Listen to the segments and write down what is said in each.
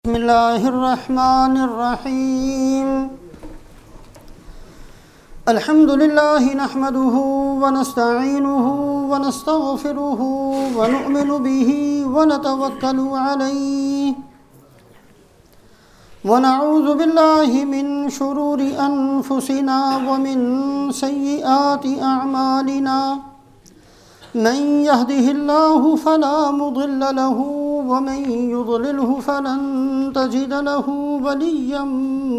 بسم اللہ الرحمن الرحیم الحمد للہ نحمده ونستعینه ونستغفره ونؤمن به ونتوکل علیہ ونعوذ باللہ من شرور انفسنا ومن سیئات اعمالنا من يهده الله فلا مضل له ومن يضلله فلن تجد له وليا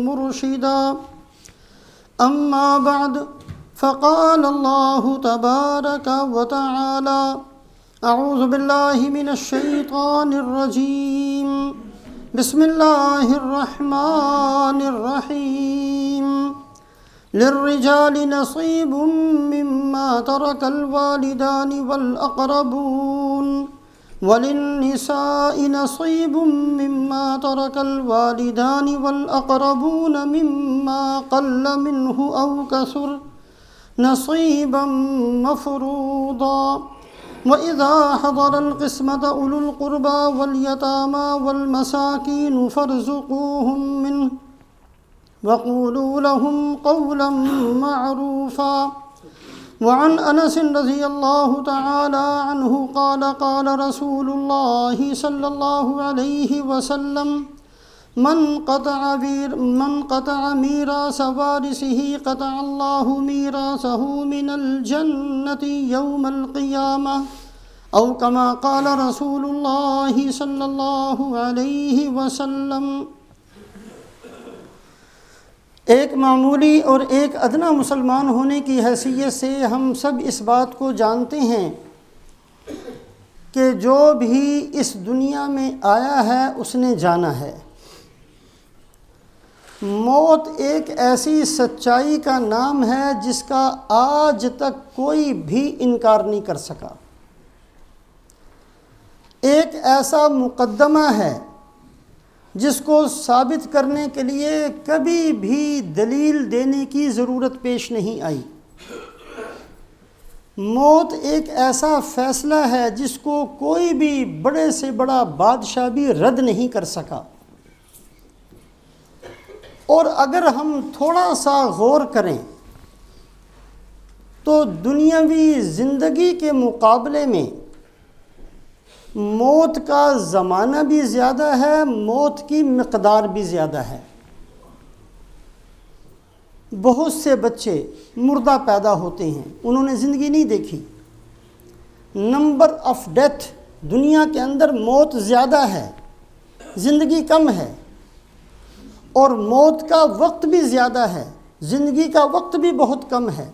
مرشدا أما بعد فقال الله تبارك وتعالى أعوذ بالله من الشيطان الرجيم بسم الله الرحمن الرحيم للرجال نصيب مما ترك الوالدان والأقربون وللنساء نصيب مما ترك الوالدان والأقربون مما قل منه أو كثر نصيبا مفروضا وإذا حضر القسمة أولو القربى واليتامى والمساكين فارزقوهم منه وقولوا لهم قولا معروفا وعن انس رضی اللہ تعالی عنہ قال قال رسول اللہ صلی اللہ علیہ وسلم من قطع میراث وارثه قطع اللہ میراثه من الجنة یوم القیامة او کما قال رسول اللہ صلی اللہ علیہ وسلم۔ ایک معمولی اور ایک ادنا مسلمان ہونے کی حیثیت سے ہم سب اس بات کو جانتے ہیں کہ جو بھی اس دنیا میں آیا ہے اس نے جانا ہے۔ موت ایک ایسی سچائی کا نام ہے جس کا آج تک کوئی بھی انکار نہیں کر سکا۔ ایک ایسا مقدمہ ہے جس کو ثابت کرنے کے لیے کبھی بھی دلیل دینے کی ضرورت پیش نہیں آئی۔ موت ایک ایسا فیصلہ ہے جس کو کوئی بھی بڑے سے بڑا بادشاہ بھی رد نہیں کر سکا۔ اور اگر ہم تھوڑا سا غور کریں تو دنیاوی زندگی کے مقابلے میں موت کا زمانہ بھی زیادہ ہے، موت کی مقدار بھی زیادہ ہے۔ بہت سے بچے مردہ پیدا ہوتے ہیں، انہوں نے زندگی نہیں دیکھی۔ نمبر آف ڈیتھ دنیا کے اندر موت زیادہ ہے، زندگی کم ہے، اور موت کا وقت بھی زیادہ ہے، زندگی کا وقت بھی بہت کم ہے۔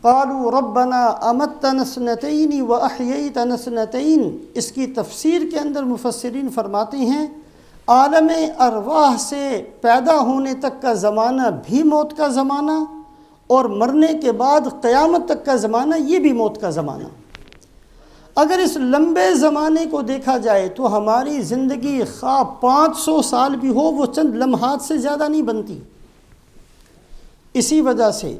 قالوا ربنا امتنا اثنتین واحییتنا اثنتین، اس کی تفسیر کے اندر مفسرین فرماتے ہیں عالم ارواح سے پیدا ہونے تک کا زمانہ بھی موت کا زمانہ، اور مرنے کے بعد قیامت تک کا زمانہ یہ بھی موت کا زمانہ۔ اگر اس لمبے زمانے کو دیکھا جائے تو ہماری زندگی خواہ 500 سال بھی ہو وہ چند لمحات سے زیادہ نہیں بنتی۔ اسی وجہ سے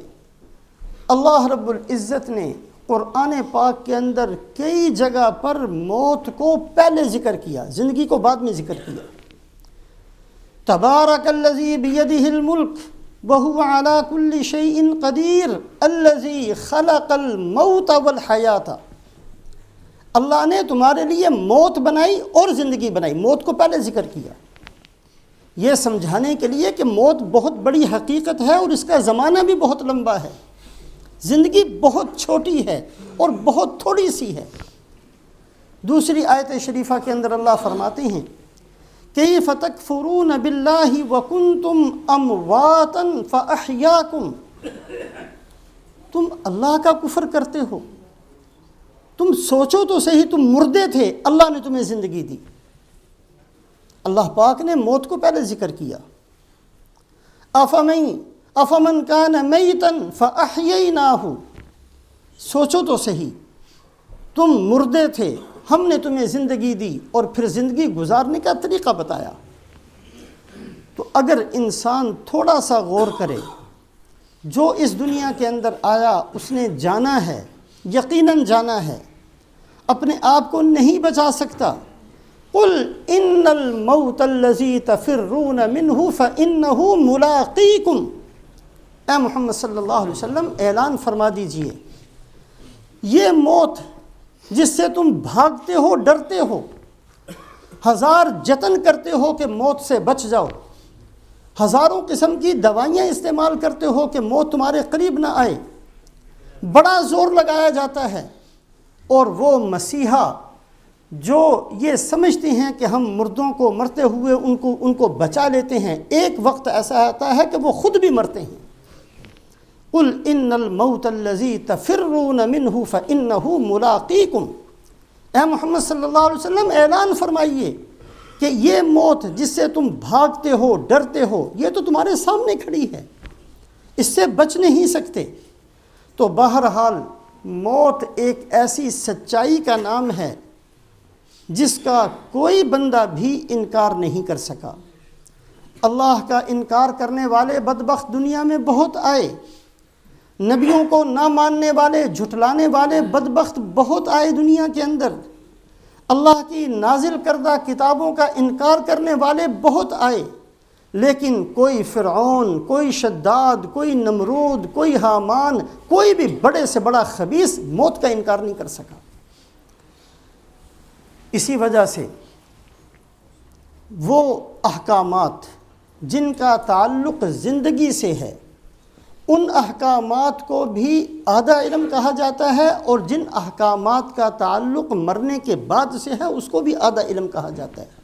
اللہ رب العزت نے قرآن پاک کے اندر کئی جگہ پر موت کو پہلے ذکر کیا، زندگی کو بعد میں ذکر کیا۔ تبارک الذی بیدہ الملک وہو علی کل شیء قدیر الذی خلق الموت والحیات۔ اللہ نے تمہارے لیے موت بنائی اور زندگی بنائی، موت کو پہلے ذکر کیا، یہ سمجھانے کے لیے کہ موت بہت بڑی حقیقت ہے اور اس کا زمانہ بھی بہت لمبا ہے، زندگی بہت چھوٹی ہے اور بہت تھوڑی سی ہے۔ دوسری آیت شریفہ کے اندر اللہ فرماتے ہیں کیف تکفرون باللہ وکنتم امواتا فاحیاکم، تم اللہ کا کفر کرتے ہو، تم سوچو تو صحیح، تم مردے تھے، اللہ نے تمہیں زندگی دی۔ اللہ پاک نے موت کو پہلے ذکر کیا۔ افمن کان میتا فاحییناہ، سوچو تو صحیح، تم مردے تھے، ہم نے تمہیں زندگی دی اور پھر زندگی گزارنے کا طریقہ بتایا۔ تو اگر انسان تھوڑا سا غور کرے، جو اس دنیا کے اندر آیا اس نے جانا ہے، یقیناً جانا ہے، اپنے آپ کو نہیں بچا سکتا، قل ان الموت الذی تفرون منہ فانہ ملاقیکم، اے محمد صلی اللہ علیہ وسلم اعلان فرما دیجئے، یہ موت جس سے تم بھاگتے ہو، ڈرتے ہو، ہزار جتن کرتے ہو کہ موت سے بچ جاؤ، ہزاروں قسم کی دوائیاں استعمال کرتے ہو کہ موت تمہارے قریب نہ آئے، بڑا زور لگایا جاتا ہے، اور وہ مسیحا جو یہ سمجھتے ہیں کہ ہم مردوں کو مرتے ہوئے ان کو بچا لیتے ہیں، ایک وقت ایسا آتا ہے کہ وہ خود بھی مرتے ہیں۔ قل ان الموت الذی تفرون منہ فانہ ملاقیکم، اے محمد صلی اللہ علیہ وسلم اعلان فرمائیے کہ یہ موت جس سے تم بھاگتے ہو، ڈرتے ہو، یہ تو تمہارے سامنے کھڑی ہے، اس سے بچ نہیں سکتے۔ تو بہرحال موت ایک ایسی سچائی کا نام ہے جس کا کوئی بندہ بھی انکار نہیں کر سکا۔ اللہ کا انکار کرنے والے بدبخت دنیا میں بہت آئے، نبیوں کو نہ ماننے والے، جھٹلانے والے بدبخت بہت آئے دنیا کے اندر، اللہ کی نازل کردہ کتابوں کا انکار کرنے والے بہت آئے، لیکن کوئی فرعون، کوئی شداد، کوئی نمرود، کوئی حامان، کوئی بھی بڑے سے بڑا خبیث موت کا انکار نہیں کر سکا۔ اسی وجہ سے وہ احکامات جن کا تعلق زندگی سے ہے، ان احکامات کو بھی آدھا علم کہا جاتا ہے، اور جن احکامات کا تعلق مرنے کے بعد سے ہے اس کو بھی آدھا علم کہا جاتا ہے۔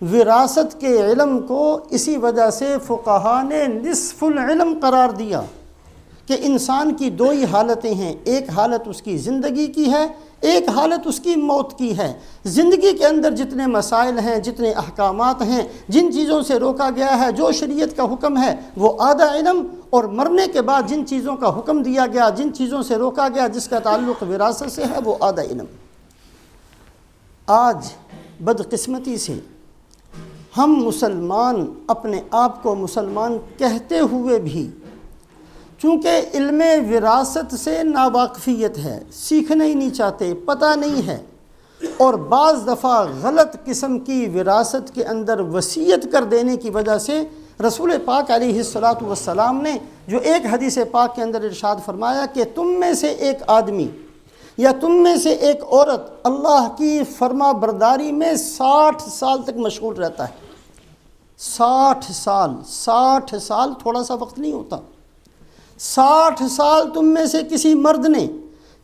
وراثت کے علم کو اسی وجہ سے فقہا نے نصف العلم قرار دیا کہ انسان کی دو ہی حالتیں ہیں، ایک حالت اس کی زندگی کی ہے، ایک حالت اس کی موت کی ہے۔ زندگی کے اندر جتنے مسائل ہیں، جتنے احکامات ہیں، جن چیزوں سے روکا گیا ہے، جو شریعت کا حکم ہے وہ آدھا علم، اور مرنے کے بعد جن چیزوں کا حکم دیا گیا، جن چیزوں سے روکا گیا، جس کا تعلق وراثت سے ہے، وہ آدھا علم۔ آج بدقسمتی سے ہم مسلمان اپنے آپ کو مسلمان کہتے ہوئے بھی چونکہ علم وراثت سے ناواقفیت ہے، سیکھنا ہی نہیں چاہتے، پتہ نہیں ہے، اور بعض دفعہ غلط قسم کی وراثت کے اندر وصیت کر دینے کی وجہ سے رسول پاک علیہ الصلاۃ والسلام نے جو ایک حدیث پاک کے اندر ارشاد فرمایا کہ تم میں سے ایک آدمی یا تم میں سے ایک عورت اللہ کی فرما برداری میں 60 سال تک مشغول رہتا ہے۔ 60 سال تھوڑا سا وقت نہیں ہوتا۔ 60 سال تم میں سے کسی مرد نے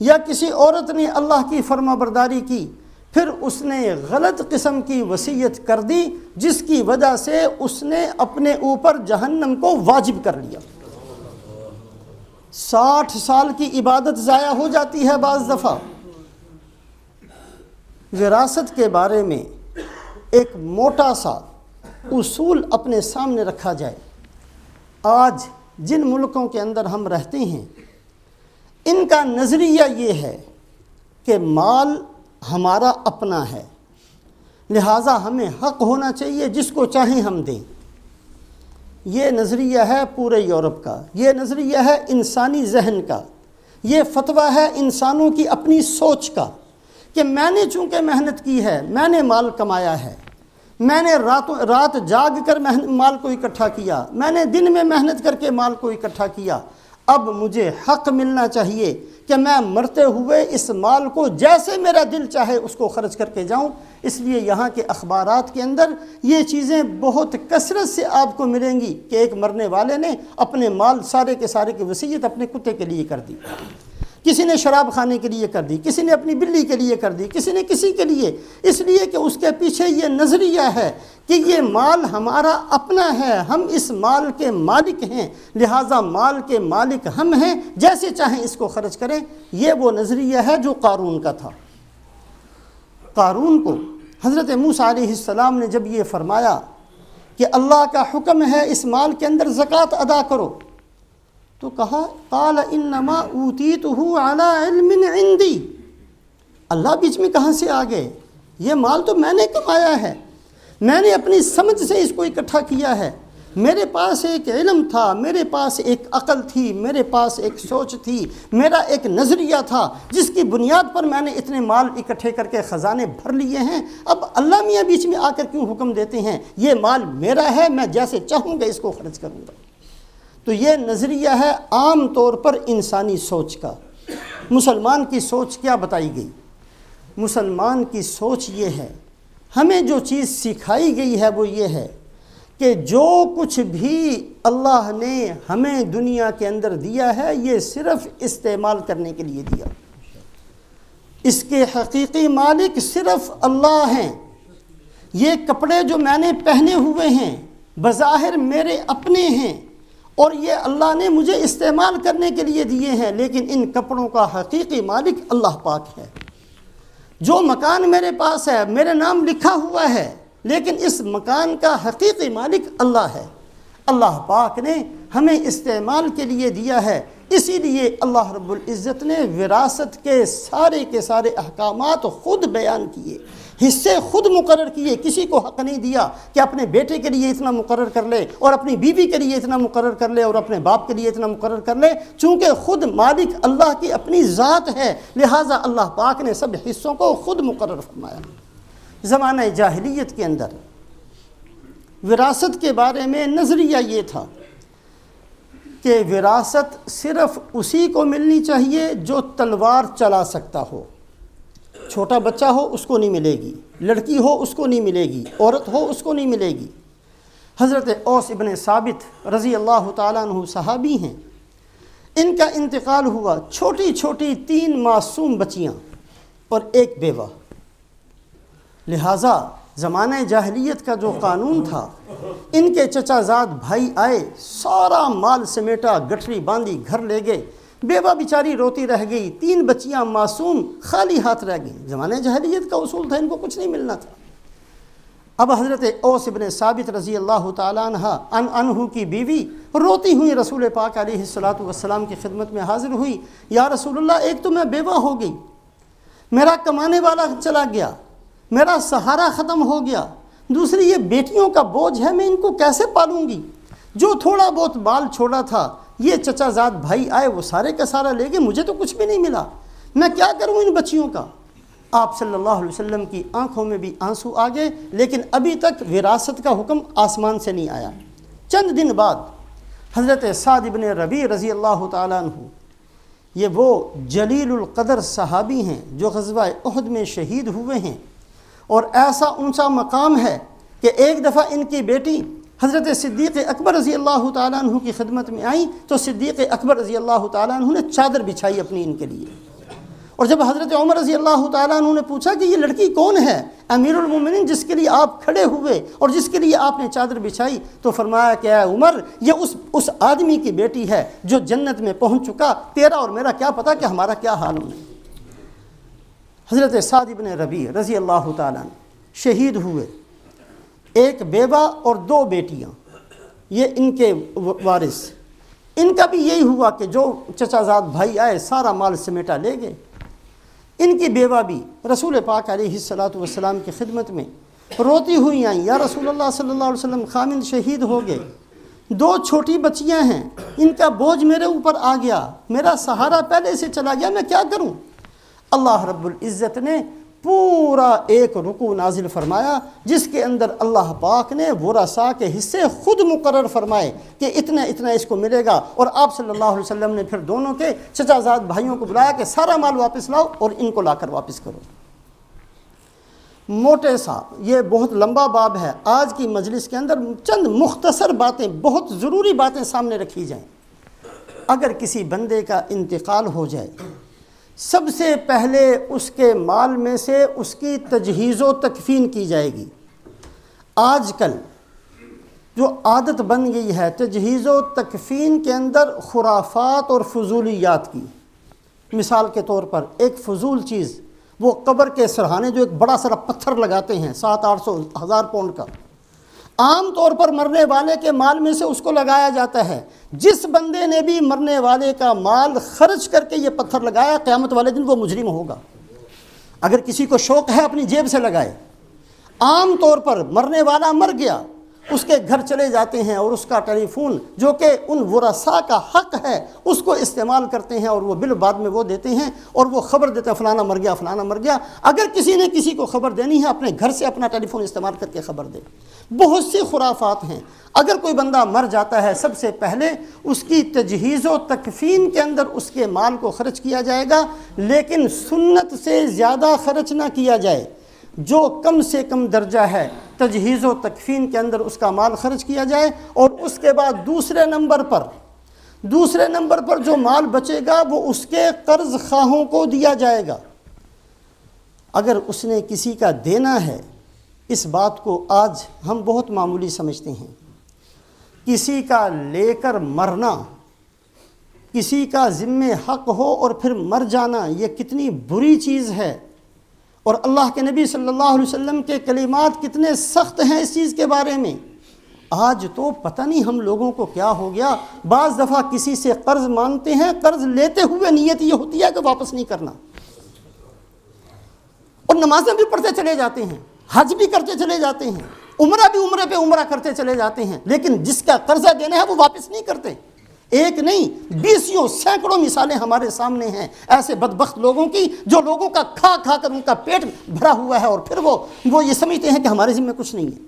یا کسی عورت نے اللہ کی فرما برداری کی، پھر اس نے غلط قسم کی وصیت کر دی جس کی وجہ سے اس نے اپنے اوپر جہنم کو واجب کر لیا۔ 60 سال کی عبادت ضائع ہو جاتی ہے بعض دفعہ۔ وراثت کے بارے میں ایک موٹا سا اصول اپنے سامنے رکھا جائے۔ آج جن ملکوں کے اندر ہم رہتے ہیں، ان کا نظریہ یہ ہے کہ مال ہمارا اپنا ہے، لہٰذا ہمیں حق ہونا چاہیے، جس کو چاہیں ہم دیں۔ یہ نظریہ ہے پورے یورپ کا، یہ نظریہ ہے انسانی ذہن کا، یہ فتویٰ ہے انسانوں کی اپنی سوچ کا کہ میں نے چونکہ محنت کی ہے، میں نے مال کمایا ہے، میں نے رات جاگ کر مال کو اکٹھا کیا، میں نے دن میں محنت کر کے مال کو اکٹھا کیا، اب مجھے حق ملنا چاہیے کہ میں مرتے ہوئے اس مال کو جیسے میرا دل چاہے اس کو خرچ کر کے جاؤں۔ اس لیے یہاں کے اخبارات کے اندر یہ چیزیں بہت کثرت سے آپ کو ملیں گی کہ ایک مرنے والے نے اپنے مال سارے کے سارے کی وصیت اپنے کتے کے لیے کر دی، کسی نے شراب کھانے کے لیے کر دی، کسی نے اپنی بلی کے لیے کر دی، کسی نے کسی کے لیے، اس لیے کہ اس کے پیچھے یہ نظریہ ہے کہ یہ مال ہمارا اپنا ہے، ہم اس مال کے مالک ہیں، لہٰذا مال کے مالک ہم ہیں، جیسے چاہیں اس کو خرچ کریں۔ یہ وہ نظریہ ہے جو قارون کا تھا۔ قارون کو حضرت موسیٰ علیہ السلام نے جب یہ فرمایا کہ اللہ کا حکم ہے اس مال کے اندر زکوٰۃ ادا کرو، تو کہا قال انما اوتیتہ علی علم عندی، اللہ بیچ میں کہاں سے آ گئے؟ یہ مال تو میں نے کمایا ہے، میں نے اپنی سمجھ سے اس کو اکٹھا کیا ہے، میرے پاس ایک علم تھا، میرے پاس ایک عقل تھی، میرے پاس ایک سوچ تھی، میرا ایک نظریہ تھا جس کی بنیاد پر میں نے اتنے مال اکٹھے کر کے خزانے بھر لیے ہیں۔ اب اللہ میاں بیچ میں آ کر کیوں حکم دیتے ہیں؟ یہ مال میرا ہے، میں جیسے چاہوں گا اس کو خرچ کروں گا۔ تو یہ نظریہ ہے عام طور پر انسانی سوچ کا۔ مسلمان کی سوچ کیا بتائی گئی؟ مسلمان کی سوچ یہ ہے، ہمیں جو چیز سکھائی گئی ہے وہ یہ ہے کہ جو کچھ بھی اللہ نے ہمیں دنیا کے اندر دیا ہے یہ صرف استعمال کرنے کے لیے دیا۔ اس کے حقیقی مالک صرف اللہ ہیں۔ یہ کپڑے جو میں نے پہنے ہوئے ہیں بظاہر میرے اپنے ہیں اور یہ اللہ نے مجھے استعمال کرنے کے لیے دیے ہیں، لیکن ان کپڑوں کا حقیقی مالک اللہ پاک ہے۔ جو مکان میرے پاس ہے میرے نام لکھا ہوا ہے، لیکن اس مکان کا حقیقی مالک اللہ ہے۔ اللہ پاک نے ہمیں استعمال کے لیے دیا ہے، اسی لیے اللہ رب العزت نے وراثت کے سارے احکامات خود بیان کیے، حصے خود مقرر کیے۔ کسی کو حق نہیں دیا کہ اپنے بیٹے کے لیے اتنا مقرر کر لے اور اپنی بیوی کے لیے اتنا مقرر کر لے اور اپنے باپ کے لیے اتنا مقرر کر لے، چونکہ خود مالک اللہ کی اپنی ذات ہے، لہٰذا اللہ پاک نے سب حصوں کو خود مقرر فرمایا۔ زمانہ جاہلیت کے اندر وراثت کے بارے میں نظریہ یہ تھا کہ وراثت صرف اسی کو ملنی چاہیے جو تلوار چلا سکتا ہو۔ چھوٹا بچہ ہو اس کو نہیں ملے گی، لڑکی ہو اس کو نہیں ملے گی، عورت ہو اس کو نہیں ملے گی۔ حضرت اوس ابن ثابت رضی اللہ تعالیٰ عنہ صحابی ہیں، ان کا انتقال ہوا، چھوٹی چھوٹی 3 معصوم بچیاں اور ایک بیوہ۔ لہٰذا زمانہ جاہلیت کا جو قانون تھا، ان کے چچا زاد بھائی آئے، سارا مال سمیٹا، گٹھری باندھی، گھر لے گئے، بیوہ بیچاری روتی رہ گئی، 3 بچیاں معصوم خالی ہاتھ رہ گئیں۔ زمانہ جاہلیت کا اصول تھا، ان کو کچھ نہیں ملنا تھا۔ اب حضرت اوس ابن ثابت رضی اللہ تعالیٰ عنہ کی بیوی روتی ہوئی رسول پاک علیہ السلام کی خدمت میں حاضر ہوئی، یا رسول اللہ، ایک تو میں بیوہ ہو گئی، میرا کمانے والا چلا گیا، میرا سہارا ختم ہو گیا، دوسری یہ بیٹیوں کا بوجھ ہے، میں ان کو کیسے پالوں گی؟ جو تھوڑا بہت مال چھوڑا تھا یہ چچا زاد بھائی آئے، وہ سارے کا سارا لے گئے، مجھے تو کچھ بھی نہیں ملا، میں کیا کروں ان بچیوں کا؟ آپ صلی اللہ علیہ وسلم کی آنکھوں میں بھی آنسو آ گئے، لیکن ابھی تک وراثت کا حکم آسمان سے نہیں آیا۔ چند دن بعد حضرت سعد بن ربیع رضی اللہ تعالیٰ عنہ، یہ وہ جلیل القدر صحابی ہیں جو غزوہ احد میں شہید ہوئے ہیں، اور ایسا اونچا مقام ہے کہ ایک دفعہ ان کی بیٹی حضرت صدیق اکبر رضی اللہ تعالیٰ عنہ کی خدمت میں آئیں تو صدیق اکبر رضی اللہ تعالیٰ عنہ نے چادر بچھائی اپنی ان کے لیے، اور جب حضرت عمر رضی اللہ تعالیٰ عنہ نے پوچھا کہ یہ لڑکی کون ہے امیر المومنین جس کے لیے آپ کھڑے ہوئے اور جس کے لیے آپ نے چادر بچھائی، تو فرمایا کہ اے عمر، یہ اس آدمی کی بیٹی ہے جو جنت میں پہنچ چکا، تیرا اور میرا کیا پتہ کہ ہمارا کیا حال ہونا ہے۔ حضرت سعد بن ربیع رضی اللہ تعالیٰ عنہ شہید ہوئے، ایک بیوہ اور 2 بیٹیاں، یہ ان کے وارث۔ ان کا بھی یہی ہوا کہ جو چچا زاد بھائی آئے سارا مال سمیٹا لے گئے۔ ان کی بیوہ بھی رسول پاک علیہ السلام کی خدمت میں روتی ہوئی آئیں، یا رسول اللہ صلی اللہ علیہ وسلم، خامند شہید ہو گئے، 2 چھوٹی بچیاں ہیں، ان کا بوجھ میرے اوپر آ گیا، میرا سہارا پہلے سے چلا گیا، میں کیا کروں؟ اللہ رب العزت نے پورا ایک رکوع نازل فرمایا جس کے اندر اللہ پاک نے ورثاء کے حصے خود مقرر فرمائے کہ اتنا اتنا اس کو ملے گا، اور آپ صلی اللہ علیہ وسلم نے پھر دونوں کے چچا زاد بھائیوں کو بلایا کہ سارا مال واپس لاؤ اور ان کو لا کر واپس کرو۔ موٹے سا یہ بہت لمبا باب ہے، آج کی مجلس کے اندر چند مختصر باتیں، بہت ضروری باتیں سامنے رکھی جائیں۔ اگر کسی بندے کا انتقال ہو جائے، سب سے پہلے اس کے مال میں سے اس کی تجہیز و تکفین کی جائے گی۔ آج کل جو عادت بن گئی ہے تجہیز و تکفین کے اندر خرافات اور فضولیات کی، مثال کے طور پر ایک فضول چیز، وہ قبر کے سرہانے جو ایک بڑا سارا پتھر لگاتے ہیں 700-800 ہزار پاؤنڈ کا، عام طور پر مرنے والے کے مال میں سے اس کو لگایا جاتا ہے۔ جس بندے نے بھی مرنے والے کا مال خرچ کر کے یہ پتھر لگایا، قیامت والے دن وہ مجرم ہوگا۔ اگر کسی کو شوق ہے اپنی جیب سے لگائے۔ عام طور پر مرنے والا مر گیا، اس کے گھر چلے جاتے ہیں اور اس کا ٹیلی فون جو کہ ان ورثاء کا حق ہے اس کو استعمال کرتے ہیں، اور وہ بل بعد میں وہ دیتے ہیں اور وہ خبر دیتے ہیں فلانا مر گیا، فلانا مر گیا۔ اگر کسی نے کسی کو خبر دینی ہے اپنے گھر سے اپنا ٹیلی فون استعمال کر کے خبر دے۔ بہت سی خرافات ہیں۔ اگر کوئی بندہ مر جاتا ہے سب سے پہلے اس کی تجہیز و تکفین کے اندر اس کے مال کو خرچ کیا جائے گا، لیکن سنت سے زیادہ خرچ نہ کیا جائے۔ جو کم سے کم درجہ ہے تجہیز و تکفین کے اندر اس کا مال خرچ کیا جائے، اور اس کے بعد دوسرے نمبر پر جو مال بچے گا وہ اس کے قرض خواہوں کو دیا جائے گا۔ اگر اس نے کسی کا دینا ہے، اس بات کو آج ہم بہت معمولی سمجھتے ہیں، کسی کا لے کر مرنا، کسی کا ذمہ حق ہو اور پھر مر جانا، یہ کتنی بری چیز ہے، اور اللہ کے نبی صلی اللہ علیہ وسلم کے کلمات کتنے سخت ہیں اس چیز کے بارے میں۔ آج تو پتہ نہیں ہم لوگوں کو کیا ہو گیا، بعض دفعہ کسی سے قرض مانگتے ہیں، قرض لیتے ہوئے نیت یہ ہوتی ہے کہ واپس نہیں کرنا، اور نمازیں بھی پڑھتے چلے جاتے ہیں، حج بھی کرتے چلے جاتے ہیں، عمرہ بھی عمرے پہ عمرہ کرتے چلے جاتے ہیں، لیکن جس کا قرضہ دینا ہے وہ واپس نہیں کرتے۔ ایک نہیں، بیسیوں سینکڑوں مثالیں ہمارے سامنے ہیں ایسے بدبخت لوگوں کی جو لوگوں کا کھا کھا کر ان کا پیٹ بھرا ہوا ہے، اور پھر وہ یہ سمجھتے ہیں کہ ہمارے ذمہ کچھ نہیں ہے۔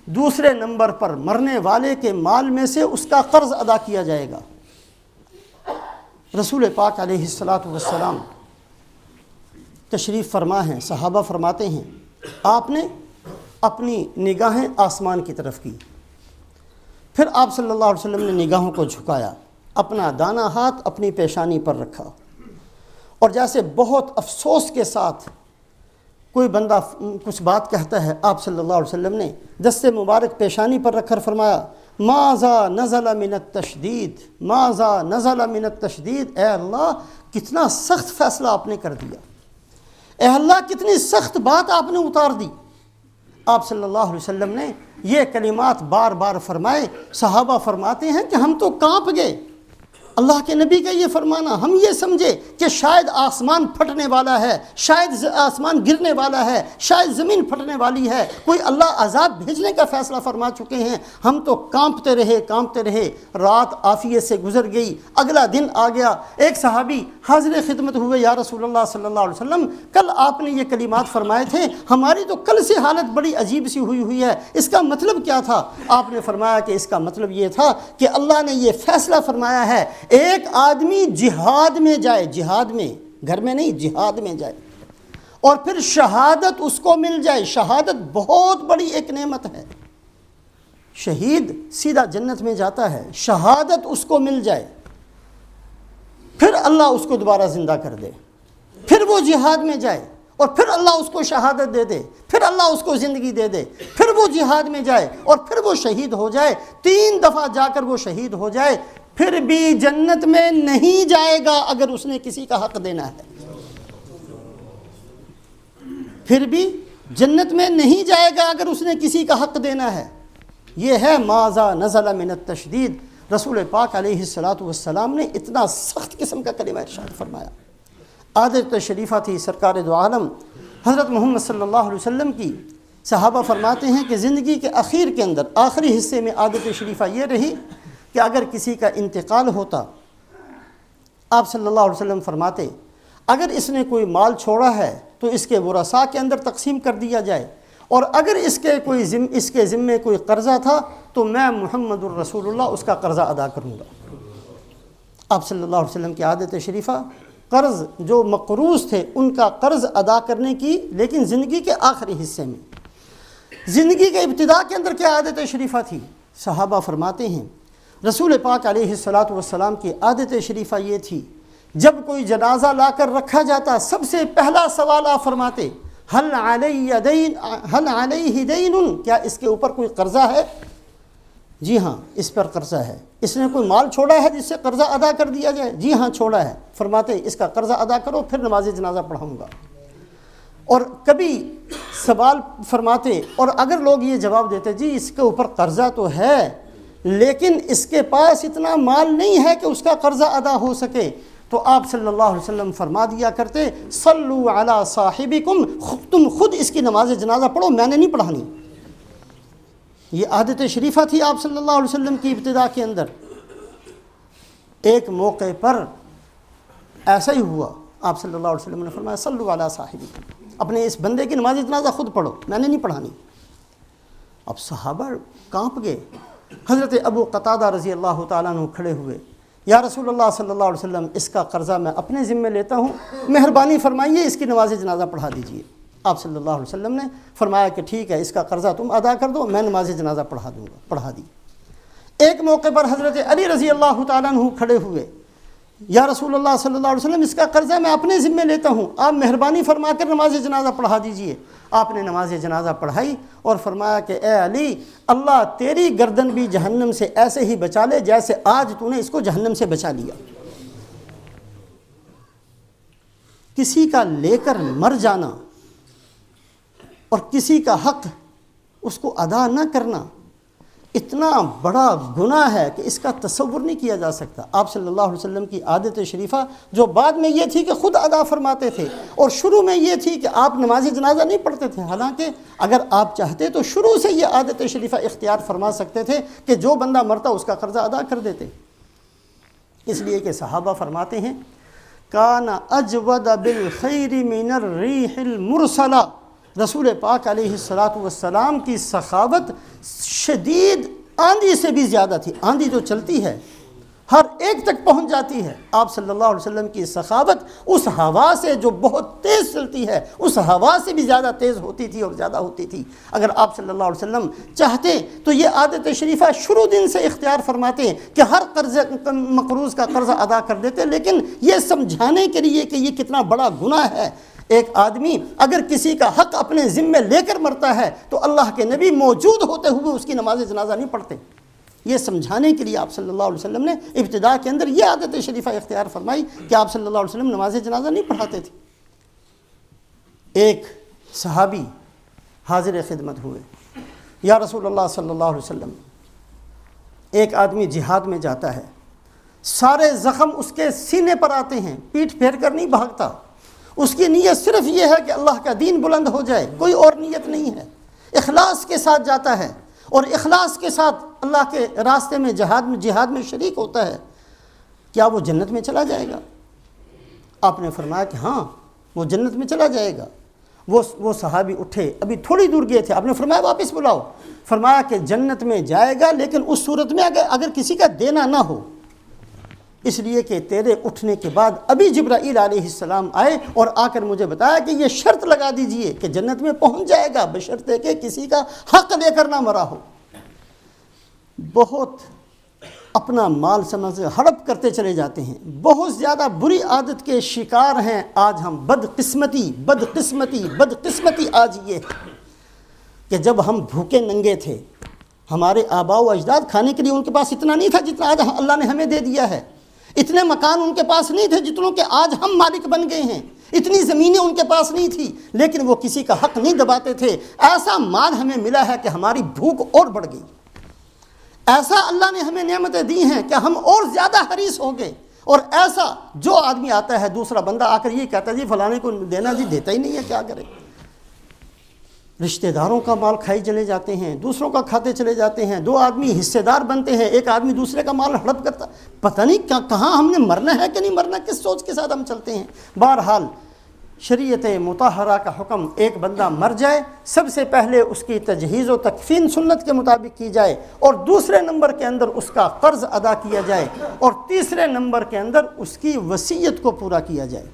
دوسرے نمبر پر مرنے والے کے مال میں سے اس کا قرض ادا کیا جائے گا۔ رسول پاک علیہ السلام تشریف فرما ہیں، صحابہ فرماتے ہیں آپ نے اپنی نگاہیں آسمان کی طرف کی، پھر آپ صلی اللہ علیہ وسلم نے نگاہوں کو جھکایا، اپنا دانا ہاتھ اپنی پیشانی پر رکھا، اور جیسے بہت افسوس کے ساتھ کوئی بندہ کچھ بات کہتا ہے، آپ صلی اللہ علیہ وسلم نے دست مبارک پیشانی پر رکھ کر فرمایا ماذا نزل من التشدید، ماذا نزل من التشدید، اے اللہ کتنا سخت فیصلہ آپ نے کر دیا، اے اللہ کتنی سخت بات آپ نے اتار دی۔ آپ صلی اللہ علیہ وسلم نے یہ کلمات بار بار فرمائے، صحابہ فرماتے ہیں کہ ہم تو کانپ گئے۔ اللہ کے نبی کا یہ فرمانا، ہم یہ سمجھے کہ شاید آسمان پھٹنے والا ہے، شاید آسمان گرنے والا ہے، شاید زمین پھٹنے والی ہے، کوئی اللہ عذاب بھیجنے کا فیصلہ فرما چکے ہیں۔ ہم تو کانپتے رہے، رات عافیت سے گزر گئی، اگلا دن آ گیا، ایک صحابی حاضر خدمت ہوئے، یا رسول اللہ صلی اللہ علیہ وسلم کل آپ نے یہ کلمات فرمائے تھے، ہماری تو کل سے حالت بڑی عجیب سی ہوئی ہے، اس کا مطلب کیا تھا؟ آپ نے فرمایا کہ اس کا مطلب یہ تھا کہ اللہ نے یہ فیصلہ فرمایا ہے ایک آدمی جہاد میں جائے، جہاد میں، گھر میں نہیں، جہاد میں جائے، اور پھر شہادت اس کو مل جائے۔ شہادت بہت بڑی ایک نعمت ہے، شہید سیدھا جنت میں جاتا ہے، شہادت اس کو مل جائے، پھر اللہ اس کو دوبارہ زندہ کر دے، پھر وہ جہاد میں جائے، اور پھر اللہ اس کو شہادت دے دے، پھر اللہ اس کو زندگی دے دے، پھر وہ جہاد میں جائے، اور پھر وہ شہید ہو جائے، 3 دفعہ جا کر وہ شہید ہو جائے، پھر بھی جنت میں نہیں جائے گا اگر اس نے کسی کا حق دینا ہے، پھر بھی جنت میں نہیں جائے گا اگر اس نے کسی کا حق دینا ہے۔ یہ ہے ماذا نزل من التشدید۔ رسول پاک علیہ السلام نے اتنا سخت قسم کا کلمہ ارشاد فرمایا۔ عادت شریفہ تھی سرکار دو عالم حضرت محمد صلی اللہ علیہ وسلم کی۔ صحابہ فرماتے ہیں کہ زندگی کے اخیر کے اندر، آخری حصے میں عادت شریفہ یہ رہی کہ اگر کسی کا انتقال ہوتا، آپ صلی اللہ علیہ وسلم فرماتے اگر اس نے کوئی مال چھوڑا ہے تو اس کے ورثاء کے اندر تقسیم کر دیا جائے، اور اگر اس کے ذمے کوئی قرضہ تھا تو میں محمد الرسول اللہ اس کا قرضہ ادا کروں گا۔ آپ صلی اللہ علیہ وسلم کی عادت شریفہ قرض جو مقروض تھے ان کا قرض ادا کرنے کی، لیکن زندگی کے آخری حصے میں۔ زندگی کے ابتدا کے اندر کیا عادت شریفہ تھی؟ صحابہ فرماتے ہیں رسول پاک علیہ السلام کی عادت شریفہ یہ تھی، جب کوئی جنازہ لا کر رکھا جاتا سب سے پہلا سوال آپ فرماتے حل علیہ دین، کیا اس کے اوپر کوئی قرضہ ہے؟ جی ہاں اس پر قرضہ ہے۔ اس نے کوئی مال چھوڑا ہے جس سے قرضہ ادا کر دیا جائے؟ جی ہاں چھوڑا ہے۔ فرماتے اس کا قرضہ ادا کرو پھر نماز جنازہ پڑھاؤں گا۔ اور کبھی سوال فرماتے، اور اگر لوگ یہ جواب دیتے جی اس کے اوپر قرضہ تو ہے لیکن اس کے پاس اتنا مال نہیں ہے کہ اس کا قرضہ ادا ہو سکے، تو آپ صلی اللہ علیہ وسلم فرما دیا کرتے صلو علی صاحبکم، تم خود اس کی نماز جنازہ پڑھو، میں نے نہیں پڑھانی۔ یہ عادت شریفہ تھی آپ صلی اللہ علیہ وسلم کی ابتدا کے اندر۔ ایک موقع پر ایسا ہی ہوا، آپ صلی اللہ علیہ وسلم نے فرمایا صلوا علی صاحبکم، اپنے اس بندے کی نماز جنازہ خود پڑھو، میں نے نہیں پڑھانی۔ اب صحابہ کانپ گئے۔ حضرت ابو قتادہ رضی اللہ تعالیٰ عنہ کھڑے ہوئے، یا رسول اللہ صلی اللہ علیہ وسلم، اس کا قرضہ میں اپنے ذمے لیتا ہوں، مہربانی فرمائیے اس کی نماز جنازہ پڑھا دیجیے۔ آپ صلی اللہ علیہ وسلم نے فرمایا کہ ٹھیک ہے، اس کا قرضہ تم ادا کر دو، میں نماز جنازہ پڑھا دوں گا، پڑھا دی۔ ایک موقع پر حضرت علی رضی اللہ تعالیٰ عنہ کھڑے ہوئے، یا رسول اللہ صلی اللہ علیہ وسلم، اس کا قرضہ میں اپنے ذمے لیتا ہوں، آپ مہربانی فرما کر نماز جنازہ پڑھا دیجیے۔ آپ نے نماز جنازہ پڑھائی اور فرمایا کہ اے علی، اللہ تیری گردن بھی جہنم سے ایسے ہی بچا لے جیسے آج تو نے اس کو جہنم سے بچا لیا۔ کسی کا لے کر مر جانا اور کسی کا حق اس کو ادا نہ کرنا اتنا بڑا گناہ ہے کہ اس کا تصور نہیں کیا جا سکتا۔ آپ صلی اللہ علیہ وسلم کی عادت شریفہ جو بعد میں یہ تھی کہ خود ادا فرماتے تھے، اور شروع میں یہ تھی کہ آپ نماز جنازہ نہیں پڑھتے تھے، حالانکہ اگر آپ چاہتے تو شروع سے یہ عادت شریفہ اختیار فرما سکتے تھے کہ جو بندہ مرتا اس کا قرضہ ادا کر دیتے۔ اس لیے کہ صحابہ فرماتے ہیں کان اجود بالخیر من الریح المرسلہ، رسول پاک علیہ السلام کی سخاوت شدید آندھی سے بھی زیادہ تھی۔ آندھی جو چلتی ہے ہر ایک تک پہنچ جاتی ہے، آپ صلی اللہ علیہ وسلم کی سخاوت اس ہوا سے جو بہت تیز چلتی ہے اس ہوا سے بھی زیادہ تیز ہوتی تھی اور زیادہ ہوتی تھی۔ اگر آپ صلی اللہ علیہ وسلم چاہتے تو یہ عادت شریفہ شروع دن سے اختیار فرماتے کہ ہر مقروض کا قرض ادا کر دیتے، لیکن یہ سمجھانے کے لیے کہ یہ کتنا بڑا گناہ ہے۔ ایک آدمی اگر کسی کا حق اپنے ذمے لے کر مرتا ہے تو اللہ کے نبی موجود ہوتے ہوئے اس کی نماز جنازہ نہیں پڑھتے۔ یہ سمجھانے کے لیے آپ صلی اللہ علیہ وسلم نے ابتدا کے اندر یہ عادت شریفہ اختیار فرمائی کہ آپ صلی اللہ علیہ وسلم نماز جنازہ نہیں پڑھاتے تھے۔ ایک صحابی حاضر خدمت ہوئے، یا رسول اللہ صلی اللہ علیہ وسلم، ایک آدمی جہاد میں جاتا ہے، سارے زخم اس کے سینے پر آتے ہیں، پیٹھ پھیر کر نہیں بھاگتا، اس کی نیت صرف یہ ہے کہ اللہ کا دین بلند ہو جائے، کوئی اور نیت نہیں ہے، اخلاص کے ساتھ جاتا ہے اور اخلاص کے ساتھ اللہ کے راستے میں جہاد میں شریک ہوتا ہے، کیا وہ جنت میں چلا جائے گا؟ آپ نے فرمایا کہ ہاں وہ جنت میں چلا جائے گا۔ وہ صحابی اٹھے، ابھی تھوڑی دور گئے تھے، آپ نے فرمایا واپس بلاؤ۔ فرمایا کہ جنت میں جائے گا، لیکن اس صورت میں اگر کسی کا دینا نہ ہو، اس لیے کہ تیرے اٹھنے کے بعد ابھی جبرائیل علیہ السلام آئے اور آ کر مجھے بتایا کہ یہ شرط لگا دیجئے کہ جنت میں پہنچ جائے گا بشرطے کہ کسی کا حق لے کر نہ مرا ہو۔ بہت اپنا مال سمجھ ہڑپ کرتے چلے جاتے ہیں، بہت زیادہ بری عادت کے شکار ہیں آج ہم۔ بدقسمتی آج یہ ہے کہ جب ہم بھوکے ننگے تھے، ہمارے آباء و اجداد کھانے کے لیے ان کے پاس اتنا نہیں تھا جتنا آج اللہ نے ہمیں دے دیا ہے، اتنے مکان ان کے پاس نہیں تھے جتنوں کے آج ہم مالک بن گئے ہیں، اتنی زمینیں ان کے پاس نہیں تھی، لیکن وہ کسی کا حق نہیں دباتے تھے۔ ایسا مال ہمیں ملا ہے کہ ہماری بھوک اور بڑھ گئی، ایسا اللہ نے ہمیں نعمتیں دی ہیں کہ ہم اور زیادہ حریص ہوں گے۔ اور ایسا جو آدمی آتا ہے، دوسرا بندہ آ کر یہ کہتا ہے جی فلانے کو دینا، جی دیتا ہی نہیں ہے، کیا کرے؟ رشتہ داروں کا مال کھائی چلے جاتے ہیں، دوسروں کا کھاتے چلے جاتے ہیں، دو آدمی حصے دار بنتے ہیں، ایک آدمی دوسرے کا مال ہڑپ کرتا، پتہ نہیں کہاں ہم نے مرنا ہے کہ نہیں مرنا، کس سوچ کے ساتھ ہم چلتے ہیں۔ بہرحال شریعت مطہرہ کا حکم، ایک بندہ مر جائے سب سے پہلے اس کی تجہیز و تکفین سنت کے مطابق کی جائے، اور دوسرے نمبر کے اندر اس کا قرض ادا کیا جائے، اور تیسرے نمبر کے اندر اس کی وصیت کو پورا کیا جائے۔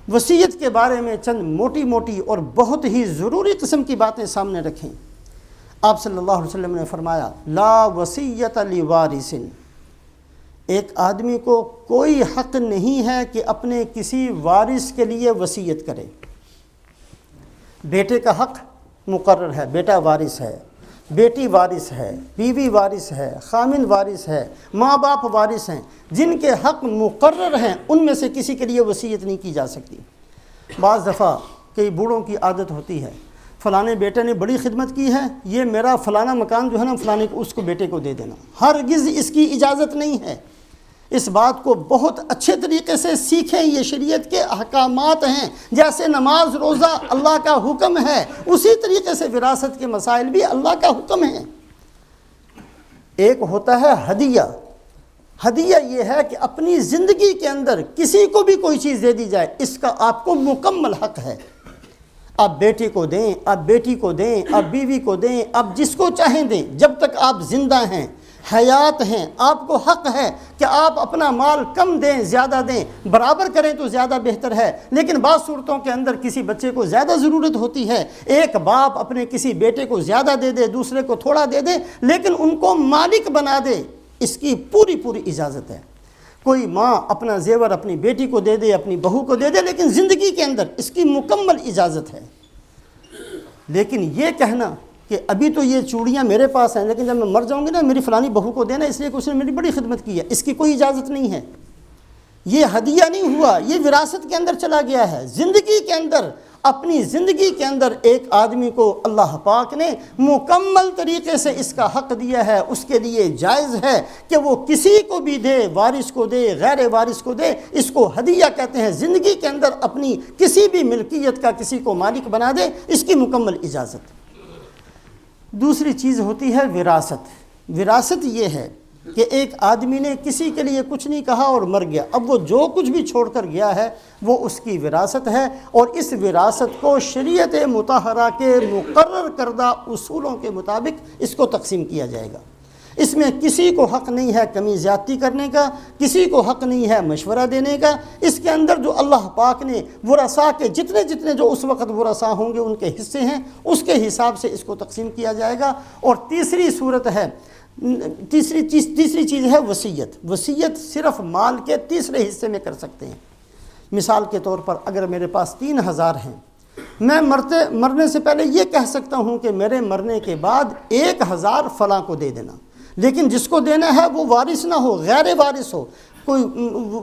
وصیت کے بارے میں چند موٹی موٹی اور بہت ہی ضروری قسم کی باتیں سامنے رکھیں۔ آپ صلی اللہ علیہ وسلم نے فرمایا لا وصیت لوارث، ایک آدمی کو کوئی حق نہیں ہے کہ اپنے کسی وارث کے لیے وصیت کرے۔ بیٹے کا حق مقرر ہے، بیٹا وارث ہے، بیٹی وارث ہے، بیوی وارث ہے، خامند وارث ہے، ماں باپ وارث ہیں، جن کے حق مقرر ہیں ان میں سے کسی کے لیے وصیت نہیں کی جا سکتی۔ بعض دفعہ کئی بوڑھوں کی عادت ہوتی ہے، فلانے بیٹے نے بڑی خدمت کی ہے، یہ میرا فلانا مکان جو ہے نا فلانے کو اس کو بیٹے کو دے دینا۔ ہرگز اس کی اجازت نہیں ہے۔ اس بات کو بہت اچھے طریقے سے سیکھیں، یہ شریعت کے احکامات ہیں۔ جیسے نماز روزہ اللہ کا حکم ہے، اسی طریقے سے وراثت کے مسائل بھی اللہ کا حکم ہے۔ ایک ہوتا ہے ہدیہ۔ ہدیہ یہ ہے کہ اپنی زندگی کے اندر کسی کو بھی کوئی چیز دے دی جائے، اس کا آپ کو مکمل حق ہے۔ آپ بیٹے کو دیں، آپ بیٹی کو دیں، آپ بیوی کو دیں، آپ جس کو چاہیں دیں، جب تک آپ زندہ ہیں، حیات ہیں، آپ کو حق ہے کہ آپ اپنا مال کم دیں زیادہ دیں، برابر کریں تو زیادہ بہتر ہے۔ لیکن بعض صورتوں کے اندر کسی بچے کو زیادہ ضرورت ہوتی ہے، ایک باپ اپنے کسی بیٹے کو زیادہ دے دے، دوسرے کو تھوڑا دے دے، لیکن ان کو مالک بنا دے، اس کی پوری اجازت ہے۔ کوئی ماں اپنا زیور اپنی بیٹی کو دے دے، اپنی بہو کو دے دے، لیکن زندگی کے اندر اس کی مکمل اجازت ہے۔ لیکن یہ کہنا کہ ابھی تو یہ چوڑیاں میرے پاس ہیں، لیکن جب میں مر جاؤں گی نا میری فلانی بہو کو دینا، اس لیے کہ اس نے میری بڑی خدمت کی ہے، اس کی کوئی اجازت نہیں ہے۔ یہ ہدیہ نہیں ہوا، یہ وراثت کے اندر چلا گیا ہے۔ زندگی کے اندر، اپنی زندگی کے اندر ایک آدمی کو اللہ پاک نے مکمل طریقے سے اس کا حق دیا ہے، اس کے لیے جائز ہے کہ وہ کسی کو بھی دے، وارث کو دے، غیر وارث کو دے، اس کو ہدیہ کہتے ہیں۔ زندگی کے اندر اپنی کسی بھی ملکیت کا کسی کو مالک بنا دے، اس کی مکمل اجازت۔ دوسری چیز ہوتی ہے وراثت۔ وراثت یہ ہے کہ ایک آدمی نے کسی کے لیے کچھ نہیں کہا اور مر گیا، اب وہ جو کچھ بھی چھوڑ کر گیا ہے وہ اس کی وراثت ہے، اور اس وراثت کو شریعت مطہرہ کے مقرر کردہ اصولوں کے مطابق اس کو تقسیم کیا جائے گا۔ اس میں کسی کو حق نہیں ہے کمی زیادتی کرنے کا، کسی کو حق نہیں ہے مشورہ دینے کا۔ اس کے اندر جو اللہ پاک نے ورثاء کے جتنے جو اس وقت ورثاء ہوں گے ان کے حصے ہیں، اس کے حساب سے اس کو تقسیم کیا جائے گا۔ اور تیسری صورت ہے، تیسری چیز ہے وصیت۔ وصیت صرف مال کے تیسرے حصے میں کر سکتے ہیں۔ مثال کے طور پر اگر میرے پاس 3000 ہیں، میں مرنے سے پہلے یہ کہہ سکتا ہوں کہ میرے مرنے کے بعد 1000 فلاں کو دے دینا، لیکن جس کو دینا ہے وہ وارث نہ ہو، غیر وارث ہو، کوئی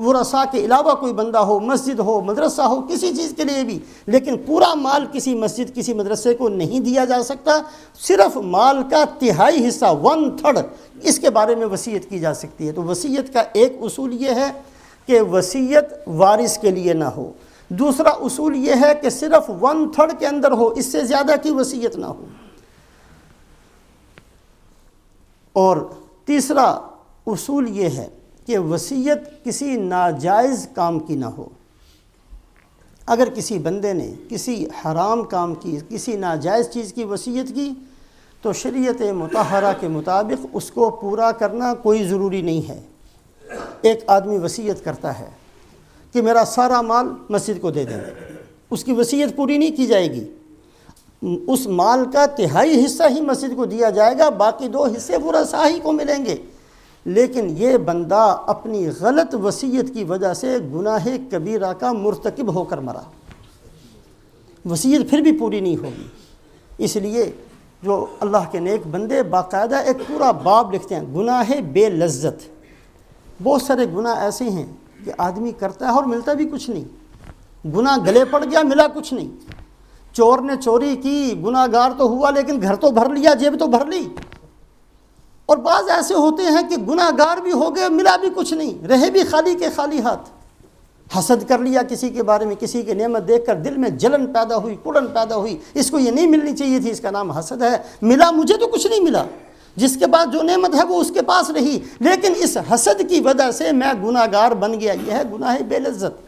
ورثاء کے علاوہ کوئی بندہ ہو، مسجد ہو، مدرسہ ہو، کسی چیز کے لیے بھی، لیکن پورا مال کسی مسجد کسی مدرسے کو نہیں دیا جا سکتا۔ صرف مال کا تہائی حصہ 1/3 اس کے بارے میں وصیت کی جا سکتی ہے۔ تو وصیت کا ایک اصول یہ ہے کہ وصیت وارث کے لیے نہ ہو، دوسرا اصول یہ ہے کہ صرف 1/3 کے اندر ہو، اس سے زیادہ کی وصیت نہ ہو، اور تیسرا اصول یہ ہے کہ وصیت کسی ناجائز کام کی نہ ہو۔ اگر کسی بندے نے کسی حرام کام کی، کسی ناجائز چیز کی وصیت کی، تو شریعت مطہرہ کے مطابق اس کو پورا کرنا کوئی ضروری نہیں ہے۔ ایک آدمی وصیت کرتا ہے کہ میرا سارا مال مسجد کو دے دیں، اس کی وصیت پوری نہیں کی جائے گی، اس مال کا تہائی حصہ ہی مسجد کو دیا جائے گا، باقی 2 حصے ورثاء ہی کو ملیں گے۔ لیکن یہ بندہ اپنی غلط وصیت کی وجہ سے گناہ کبیرہ کا مرتکب ہو کر مرا، وصیت پھر بھی پوری نہیں ہوگی۔ اس لیے جو اللہ کے نیک بندے باقاعدہ ایک پورا باب لکھتے ہیں، گناہ بے لذت۔ بہت سارے گناہ ایسے ہیں کہ آدمی کرتا ہے اور ملتا بھی کچھ نہیں، گناہ گلے پڑ گیا، ملا کچھ نہیں۔ چور نے چوری کی، گناہ گار تو ہوا لیکن گھر تو بھر لیا، جیب تو بھر لی۔ اور بعض ایسے ہوتے ہیں کہ گناہ گار بھی ہو گئے، ملا بھی کچھ نہیں، رہے بھی خالی کے خالی ہاتھ۔ حسد کر لیا کسی کے بارے میں، کسی کی نعمت دیکھ کر دل میں جلن پیدا ہوئی، کڑن پیدا ہوئی، اس کو یہ نہیں ملنی چاہیے تھی، اس کا نام حسد ہے۔ ملا مجھے تو کچھ نہیں ملا، جس کے بعد جو نعمت ہے وہ اس کے پاس رہی، لیکن اس حسد کی وجہ سے میں گناہ گار بن گیا۔ یہ ہے گناہ بے لذت۔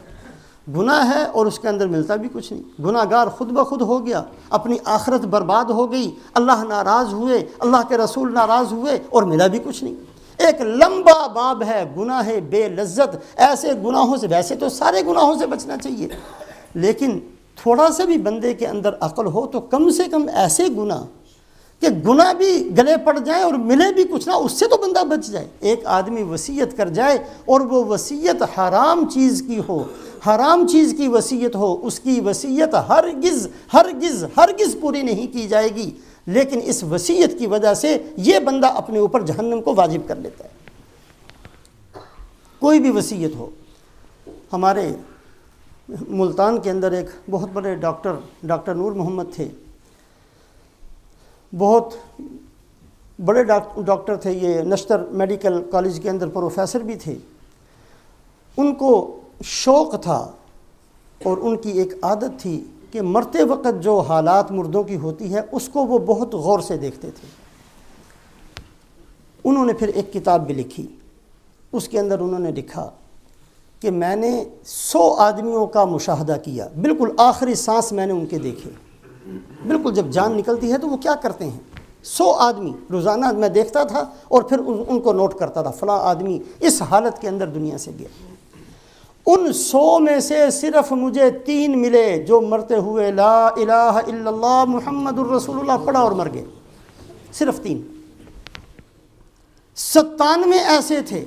گناہ ہے اور اس کے اندر ملتا بھی کچھ نہیں، گناہ گار خود بخود ہو گیا، اپنی آخرت برباد ہو گئی، اللہ ناراض ہوئے، اللہ کے رسول ناراض ہوئے، اور ملا بھی کچھ نہیں۔ ایک لمبا باب ہے گناہ بے لذت۔ ایسے گناہوں سے، ویسے تو سارے گناہوں سے بچنا چاہیے، لیکن تھوڑا سا بھی بندے کے اندر عقل ہو تو کم سے کم ایسے گناہ کہ گناہ بھی گلے پڑ جائیں اور ملے بھی کچھ نہ، اس سے تو بندہ بچ جائے۔ ایک آدمی وصیت کر جائے اور وہ وصیت حرام چیز کی ہو، حرام چیز کی وصیت ہو، اس کی وصیت ہرگز ہرگز ہرگز پوری نہیں کی جائے گی، لیکن اس وصیت کی وجہ سے یہ بندہ اپنے اوپر جہنم کو واجب کر لیتا ہے۔ کوئی بھی وصیت ہو۔ ہمارے ملتان کے اندر ایک بہت بڑے ڈاکٹر نور محمد تھے، بہت بڑے ڈاکٹر تھے، یہ نشتر میڈیکل کالج کے اندر پروفیسر بھی تھے۔ ان کو شوق تھا اور ان کی ایک عادت تھی کہ مرتے وقت جو حالات مردوں کی ہوتی ہے اس کو وہ بہت غور سے دیکھتے تھے۔ انہوں نے پھر ایک کتاب بھی لکھی، اس کے اندر انہوں نے لکھا کہ میں نے 100 آدمیوں کا مشاہدہ کیا، بالکل آخری سانس میں نے ان کے دیکھے، بالکل جب جان نکلتی ہے تو وہ کیا کرتے ہیں، 100 آدمی روزانہ میں دیکھتا تھا اور پھر ان کو نوٹ کرتا تھا، فلاں آدمی اس حالت کے اندر دنیا سے گیا۔ ان 100 میں سے صرف مجھے 3 ملے جو مرتے ہوئے لا الہ الا اللہ محمد الرسول اللہ پڑھا اور مر گئے، صرف 3۔ 97 ایسے تھے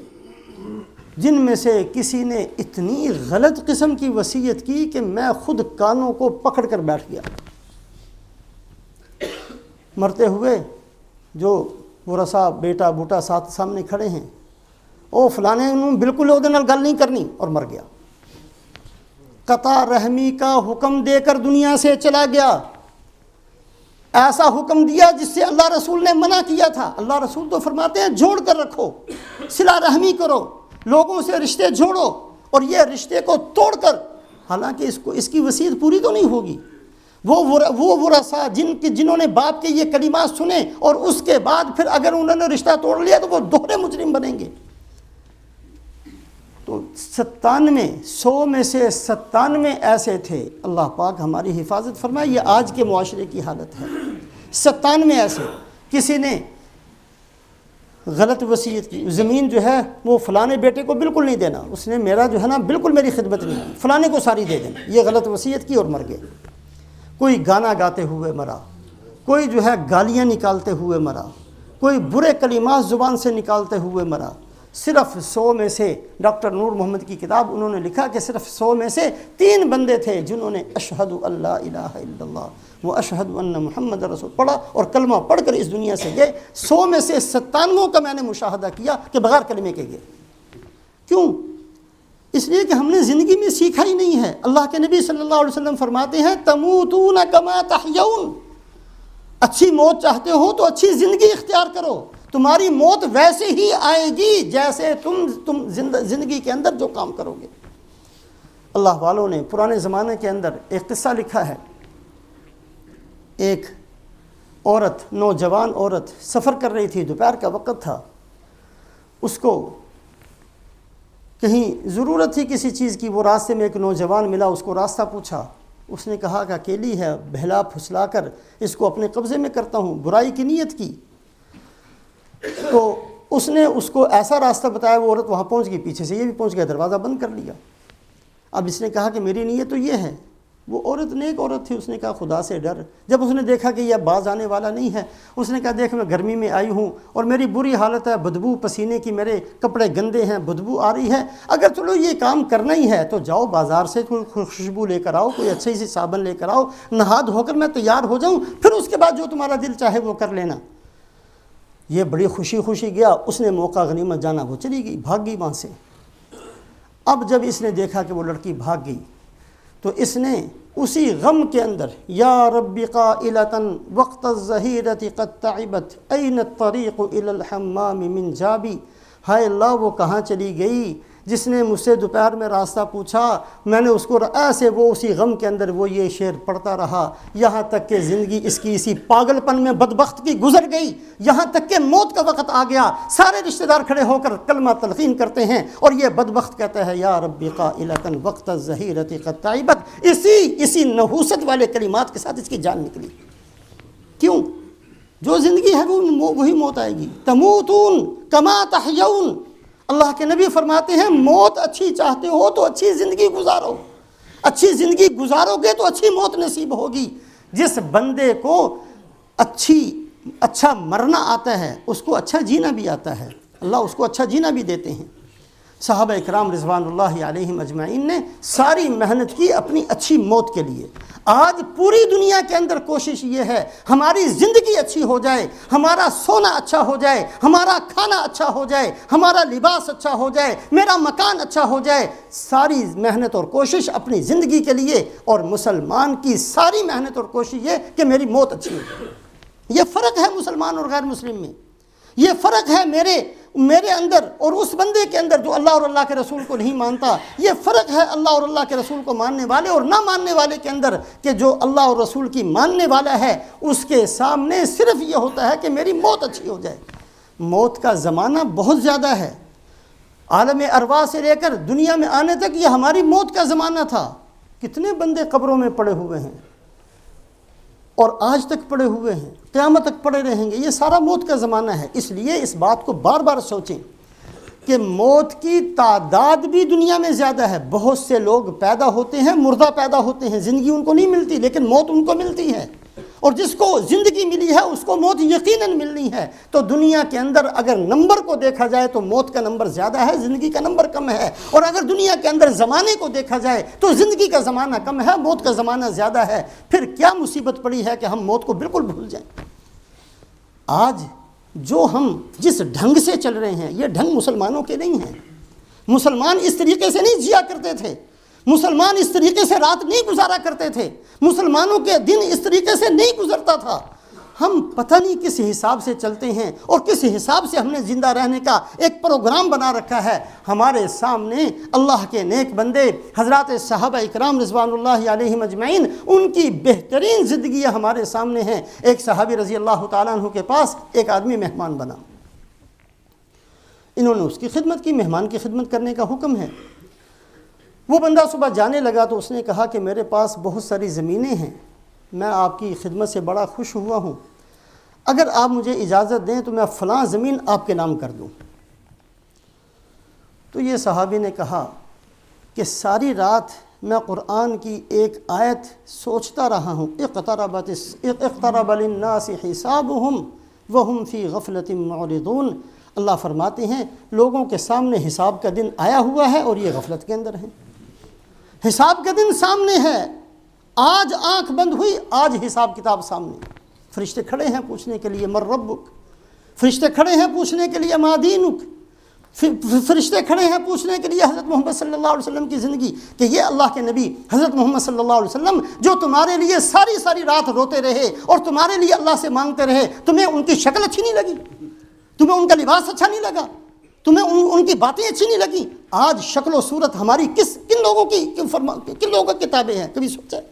جن میں سے کسی نے اتنی غلط قسم کی وصیت کی کہ میں خود کانوں کو پکڑ کر بیٹھ گیا۔ مرتے ہوئے جو ورثہ بیٹا بوٹا ساتھ سامنے کھڑے ہیں، او فلانے انہوں بالکل وہ نال گل نہیں کرنی، اور مر گیا۔ قطع رحمی کا حکم دے کر دنیا سے چلا گیا، ایسا حکم دیا جس سے اللہ رسول نے منع کیا تھا۔ اللہ رسول تو فرماتے ہیں جوڑ کر رکھو، صلہ رحمی کرو، لوگوں سے رشتے جوڑو، اور یہ رشتے کو توڑ کر، حالانکہ اس کی وصیت پوری تو نہیں ہوگی۔ وہ ورثہ جنہوں نے باپ کے یہ کلمات سنے اور اس کے بعد پھر اگر انہوں نے رشتہ توڑ لیا تو وہ دوہرے مجرم بنیں گے۔ تو 97، 100 میں سے 97 ایسے تھے، اللہ پاک ہماری حفاظت فرمائے، یہ آج کے معاشرے کی حالت ہے۔ 97 ایسے، کسی نے غلط وصیت کی، زمین جو ہے وہ فلانے بیٹے کو بالکل نہیں دینا، اس نے میرا جو ہے نا بالکل میری خدمت نہیں کی، فلانے کو ساری دے دینا، یہ غلط وصیت کی اور مر گئے۔ کوئی گانا گاتے ہوئے مرا، کوئی جو ہے گالیاں نکالتے ہوئے مرا، کوئی برے کلمات زبان سے نکالتے ہوئے مرا۔ صرف 100 میں سے ڈاکٹر نور محمد کی کتاب انہوں نے لکھا کہ صرف 100 میں سے 3 بندے تھے جنہوں نے اشہد اللہ الہ الا اللہ و اشہد ان محمد رسول پڑھا اور کلمہ پڑھ کر اس دنیا سے گئے۔ 100 میں سے 97 کا میں نے مشاہدہ کیا کہ بغیر کلمے کے گئے۔ کیوں؟ اس لیے کہ ہم نے زندگی میں سیکھا ہی نہیں ہے۔ اللہ کے نبی صلی اللہ علیہ وسلم فرماتے ہیں تموتون کما تحیون، اچھی موت چاہتے ہو تو اچھی زندگی اختیار کرو، تمہاری موت ویسے ہی آئے گی جیسے تم زندگی کے اندر جو کام کرو گے۔ اللہ والوں نے پرانے زمانے کے اندر ایک قصہ لکھا ہے، ایک عورت، نوجوان عورت سفر کر رہی تھی، دوپہر کا وقت تھا، اس کو کہیں ضرورت تھی کسی چیز کی، وہ راستے میں ایک نوجوان ملا، اس کو راستہ پوچھا، اس نے کہا کہ اکیلی ہے، بہلا پھسلا کر اس کو اپنے قبضے میں کرتا ہوں، برائی کی نیت کی۔ تو اس نے اس کو ایسا راستہ بتایا، وہ عورت وہاں پہنچ گئی، پیچھے سے یہ بھی پہنچ گیا، دروازہ بند کر لیا۔ اب اس نے کہا کہ میری نیت تو یہ ہے۔ وہ عورت نیک عورت تھی، اس نے کہا خدا سے ڈر۔ جب اس نے دیکھا کہ یہ باز آنے والا نہیں ہے، اس نے کہا دیکھ میں گرمی میں آئی ہوں اور میری بری حالت ہے، بدبو پسینے کی، میرے کپڑے گندے ہیں، بدبو آ رہی ہے، اگر چلو یہ کام کرنا ہی ہے تو جاؤ بازار سے کوئی خوشبو لے کر آؤ، کوئی اچھی سی صابن لے کر آؤ، نہا دھو کر میں تیار ہو جاؤں، پھر اس کے بعد جو تمہارا دل چاہے وہ کر لینا۔ یہ بڑی خوشی گیا، اس نے موقع غنیمت جانا، وہ چلی گئی، بھاگ گئی وہاں سے۔ اب جب اس نے دیکھا کہ وہ لڑکی بھاگ گئی تو اس نے اسی غم کے اندر یا رب قائلتاً وقت الظہیرۃ قد تعبت این الطریق الی الحمام من جابی، ہائے اللہ وہ کہاں چلی گئی جس نے مجھ سے دوپہر میں راستہ پوچھا، میں نے اس کو ایسے، وہ اسی غم کے اندر وہ یہ شعر پڑھتا رہا، یہاں تک کہ زندگی اس کی اسی پاگل پن میں بدبخت کی گزر گئی، یہاں تک کہ موت کا وقت آ گیا، سارے رشتہ دار کھڑے ہو کر کلمہ تلقین کرتے ہیں اور یہ بدبخت کہتا ہے یا رب قائلتاً وقت الظہیرۃ قد تعبت، اسی نحوست والے کلمات کے ساتھ اس کی جان نکلی۔ کیوں؟ جو زندگی ہے وہی موت آئے گی۔ تموتون کما تحیون، اللہ کے نبی فرماتے ہیں موت اچھی چاہتے ہو تو اچھی زندگی گزارو، اچھی زندگی گزارو گے تو اچھی موت نصیب ہوگی۔ جس بندے کو اچھا مرنا آتا ہے اس کو اچھا جینا بھی آتا ہے، اللہ اس کو اچھا جینا بھی دیتے ہیں۔ صحابہ اکرام رضوان اللہ علیہم اجمعین نے ساری محنت کی اپنی اچھی موت کے لیے۔ آج پوری دنیا کے اندر کوشش یہ ہے ہماری زندگی اچھی ہو جائے، ہمارا سونا اچھا ہو جائے، ہمارا کھانا اچھا ہو جائے، ہمارا لباس اچھا ہو جائے، میرا مکان اچھا ہو جائے، ساری محنت اور کوشش اپنی زندگی کے لیے، اور مسلمان کی ساری محنت اور کوشش یہ کہ میری موت اچھی ہو۔ یہ فرق ہے مسلمان اور غیر مسلم میں، یہ فرق ہے میرے اندر اور اس بندے کے اندر جو اللہ اور اللہ کے رسول کو نہیں مانتا، یہ فرق ہے اللہ اور اللہ کے رسول کو ماننے والے اور نہ ماننے والے کے اندر، کہ جو اللہ اور رسول کی ماننے والا ہے اس کے سامنے صرف یہ ہوتا ہے کہ میری موت اچھی ہو جائے، موت کا زمانہ بہت زیادہ ہے، عالم ارواح سے لے کر دنیا میں آنے تک یہ ہماری موت کا زمانہ تھا۔ کتنے بندے قبروں میں پڑے ہوئے ہیں اور آج تک پڑے ہوئے ہیں، قیامت تک پڑے رہیں گے، یہ سارا موت کا زمانہ ہے۔ اس لیے اس بات کو بار بار سوچیں کہ موت کی تعداد بھی دنیا میں زیادہ ہے۔ بہت سے لوگ پیدا ہوتے ہیں، مردہ پیدا ہوتے ہیں، زندگی ان کو نہیں ملتی، لیکن موت ان کو ملتی ہے، اور جس کو زندگی ملی ہے اس کو موت یقیناً ملنی ہے۔ تو دنیا کے اندر اگر نمبر کو دیکھا جائے تو موت کا نمبر زیادہ ہے، زندگی کا نمبر کم ہے، اور اگر دنیا کے اندر زمانے کو دیکھا جائے تو زندگی کا زمانہ کم ہے، موت کا زمانہ زیادہ ہے۔ پھر کیا مصیبت پڑی ہے کہ ہم موت کو بالکل بھول جائیں۔ آج جو ہم جس ڈھنگ سے چل رہے ہیں یہ ڈھنگ مسلمانوں کے نہیں ہیں۔ مسلمان اس طریقے سے نہیں جیا کرتے تھے، مسلمان اس طریقے سے رات نہیں گزارا کرتے تھے، مسلمانوں کے دن اس طریقے سے نہیں گزرتا تھا۔ ہم پتہ نہیں کس حساب سے چلتے ہیں اور کس حساب سے ہم نے زندہ رہنے کا ایک پروگرام بنا رکھا ہے۔ ہمارے سامنے اللہ کے نیک بندے حضرات صحابہ اکرام رضوان اللہ علیہم اجمعین، ان کی بہترین زندگیاں ہمارے سامنے ہیں۔ ایک صحابی رضی اللہ تعالیٰ عنہ کے پاس ایک آدمی مہمان بنا، انہوں نے اس کی خدمت کی، مہمان کی خدمت کرنے کا حکم ہے۔ وہ بندہ صبح جانے لگا تو اس نے کہا کہ میرے پاس بہت ساری زمینیں ہیں، میں آپ کی خدمت سے بڑا خوش ہوا ہوں، اگر آپ مجھے اجازت دیں تو میں فلاں زمین آپ کے نام کر دوں۔ تو یہ صحابی نے کہا کہ ساری رات میں قرآن کی ایک آیت سوچتا رہا ہوں، اقترب للناس حسابهم وهم فی غفلۃ معرضون۔ اللہ فرماتے ہیں لوگوں کے سامنے حساب کا دن آیا ہوا ہے اور یہ غفلت کے اندر ہیں۔ حساب کا دن سامنے ہے، آج آنکھ بند ہوئی، آج حساب کتاب سامنے، فرشتے کھڑے ہیں پوچھنے کے لیے من ربک، فرشتے کھڑے ہیں پوچھنے کے لیے ما دینک، فرشتے کھڑے ہیں پوچھنے کے لیے حضرت محمد صلی اللہ علیہ وسلم کی زندگی، کہ یہ اللہ کے نبی حضرت محمد صلی اللہ علیہ وسلم جو تمہارے لیے ساری رات روتے رہے اور تمہارے لیے اللہ سے مانگتے رہے، تمہیں ان کی شکل اچھی نہیں لگی، تمہیں ان کا لباس اچھا نہیں لگا، تمہیں ان کی باتیں اچھی نہیں لگیں۔ آج شکل و صورت ہماری کن لوگوں کی تابع ہے؟ کبھی سوچا ہے؟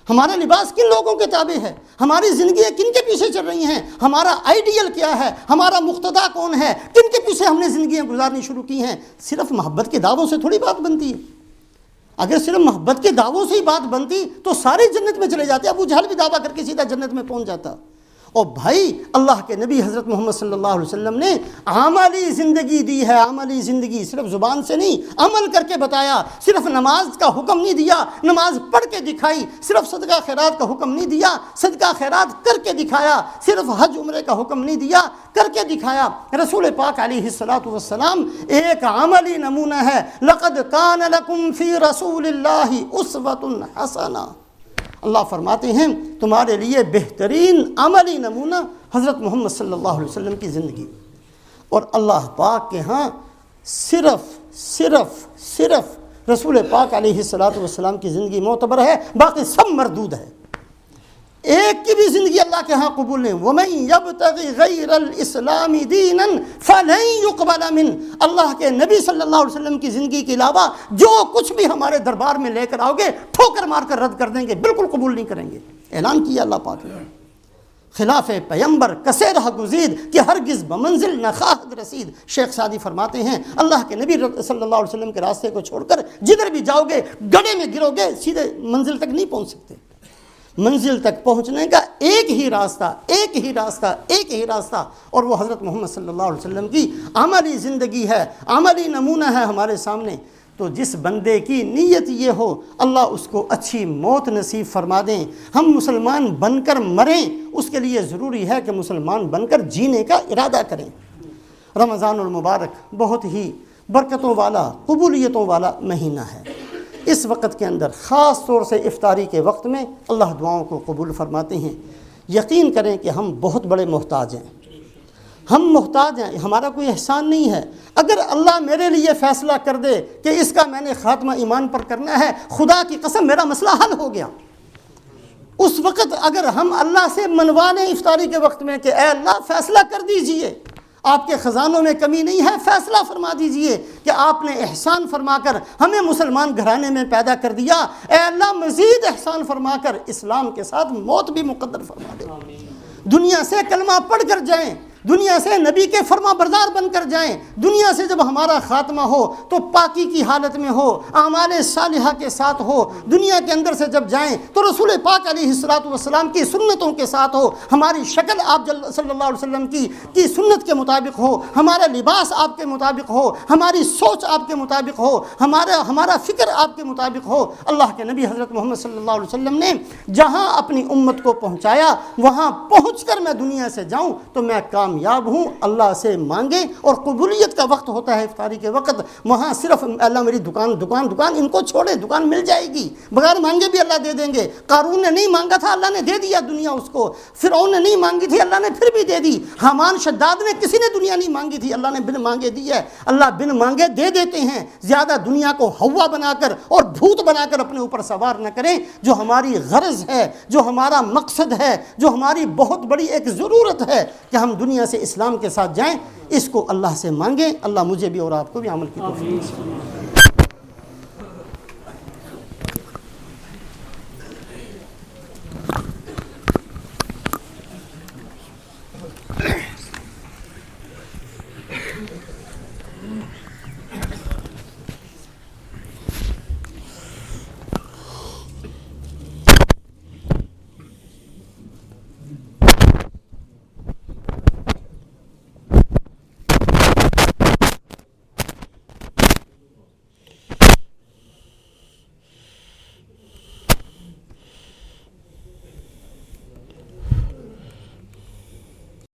ہمارا لباس کن لوگوں کے تابع ہے؟ ہماری زندگیاں کن کے پیچھے چل رہی ہیں؟ ہمارا آئیڈیل کیا ہے؟ ہمارا مقتدا کون ہے؟ کن کے پیچھے ہم نے زندگیاں گزارنی شروع کی ہیں؟ صرف محبت کے دعووں سے تھوڑی بات بنتی ہے۔ اگر صرف محبت کے دعووں سے ہی بات بنتی تو سارے جنت میں چلے جاتے، ابو جہل بھی دعویٰ کر کے سیدھا جنت میں پہنچ جاتا۔ اور بھائی اللہ کے نبی حضرت محمد صلی اللہ علیہ وسلم نے عملی زندگی دی ہے، عملی زندگی، صرف زبان سے نہیں، عمل کر کے بتایا۔ صرف نماز کا حکم نہیں دیا، نماز پڑھ کے دکھائی۔ صرف صدقہ خیرات کا حکم نہیں دیا، صدقہ خیرات کر کے دکھایا۔ صرف حج عمرے کا حکم نہیں دیا، کر کے دکھایا۔ رسول پاک علیہ الصلوۃ والسلام ایک عملی نمونہ ہے۔ لقد کان لکم فی رسول اللہ اسوۃ حسنہ۔ اللہ فرماتے ہیں تمہارے لیے بہترین عملی نمونہ حضرت محمد صلی اللہ علیہ وسلم کی زندگی، اور اللہ پاک کے ہاں صرف رسول پاک علیہ الصلوۃ والسلام کی زندگی معتبر ہے، باقی سب مردود ہے۔ ایک کی بھی زندگی اللہ کے ہاں قبول نہیں۔ وَمَن يَبْتَغِ غَيْرَ الْإِسْلَامِ دِينًا فَلَن يُقْبَلَ مِنْ۔ اللہ کے نبی صلی اللہ علیہ وسلم کی زندگی کے علاوہ جو کچھ بھی ہمارے دربار میں لے کر آؤ گے ٹھوکر مار کر رد کر دیں گے، بالکل قبول نہیں کریں گے۔ اعلان کیا اللہ پاک نے، خلاف پیمبر کسے رہ گزید کہ ہرگز بمنزل نہ خواہد رسید۔ شیخ سعدی فرماتے ہیں اللہ کے نبی صلی اللہ علیہ وسلم کے راستے کو چھوڑ کر جدھر بھی جاؤ گے گڑھے میں گرو گے، سیدھے منزل تک نہیں پہنچ سکتے۔ منزل تک پہنچنے کا ایک ہی راستہ اور وہ حضرت محمد صلی اللہ علیہ وسلم کی عملی زندگی ہے، عملی نمونہ ہے ہمارے سامنے۔ تو جس بندے کی نیت یہ ہو اللہ اس کو اچھی موت نصیب فرما دیں۔ ہم مسلمان بن کر مریں، اس کے لیے ضروری ہے کہ مسلمان بن کر جینے کا ارادہ کریں۔ رمضان المبارک بہت ہی برکتوں والا، قبولیتوں والا مہینہ ہے۔ اس وقت کے اندر خاص طور سے افطاری کے وقت میں اللہ دعاؤں کو قبول فرماتے ہیں۔ یقین کریں کہ ہم بہت بڑے محتاج ہیں، ہم محتاج ہیں، ہمارا کوئی احسان نہیں ہے۔ اگر اللہ میرے لیے فیصلہ کر دے کہ اس کا میں نے خاتمہ ایمان پر کرنا ہے، خدا کی قسم میرا مسئلہ حل ہو گیا۔ اس وقت اگر ہم اللہ سے منوا لیں افطاری کے وقت میں کہ اے اللہ فیصلہ کر دیجئے، آپ کے خزانوں میں کمی نہیں ہے، فیصلہ فرما دیجئے کہ آپ نے احسان فرما کر ہمیں مسلمان گھرانے میں پیدا کر دیا، اے اللہ مزید احسان فرما کر اسلام کے ساتھ موت بھی مقدر فرما دے، دنیا سے کلمہ پڑھ کر جائیں، دنیا سے نبی کے فرما بردار بن کر جائیں. دنیا سے جب ہمارا خاتمہ ہو تو پاکی کی حالت میں ہو, اعمال صالحہ کے ساتھ ہو. دنیا کے اندر سے جب جائیں تو رسول پاک علیہ الصلوۃ والسلام کی سنتوں کے ساتھ ہو. ہماری شکل آپ صلی اللہ علیہ وسلم کی سنت کے مطابق ہو, ہمارا لباس آپ کے مطابق ہو, ہماری سوچ آپ کے مطابق ہو, ہمارا فکر آپ کے مطابق ہو. اللہ کے نبی حضرت محمد صلی اللہ علیہ وسلم نے جہاں اپنی امت کو پہنچایا, وہاں پہنچ کر میں دنیا سے جاؤں تو میں کامیاب ہوں. اللہ سے مانگے, اور قبولیت کا وقت ہوتا ہے افطاری کے وقت, وہاں صرف اللہ میری دکان ان کو چھوڑے, دکان مل جائے گی, بغیر مانگے بھی اللہ دے دیں گے. قارون نے نہیں مانگا تھا, اللہ نے دے دیا دنیا اس کو. فرعون نے نہیں مانگی تھی, اللہ نے پھر بھی دے دی. حامان شداد نے, کسی نے دنیا نہیں مانگی تھی, اللہ نے بن مانگے دی ہے. اللہ بن مانگے دے دیتے ہیں. زیادہ دنیا کو ہوا بنا کر اور بھوت بنا کر اپنے اوپر سوار نہ کریں. جو ہماری غرض ہے, جو ہمارا مقصد ہے, جو ہماری بہت بڑی ایک ضرورت ہے کہ ہم دنیا سے اسلام کے ساتھ جائیں, اس کو اللہ سے مانگیں. اللہ مجھے بھی اور آپ کو بھی عمل کی توفیق.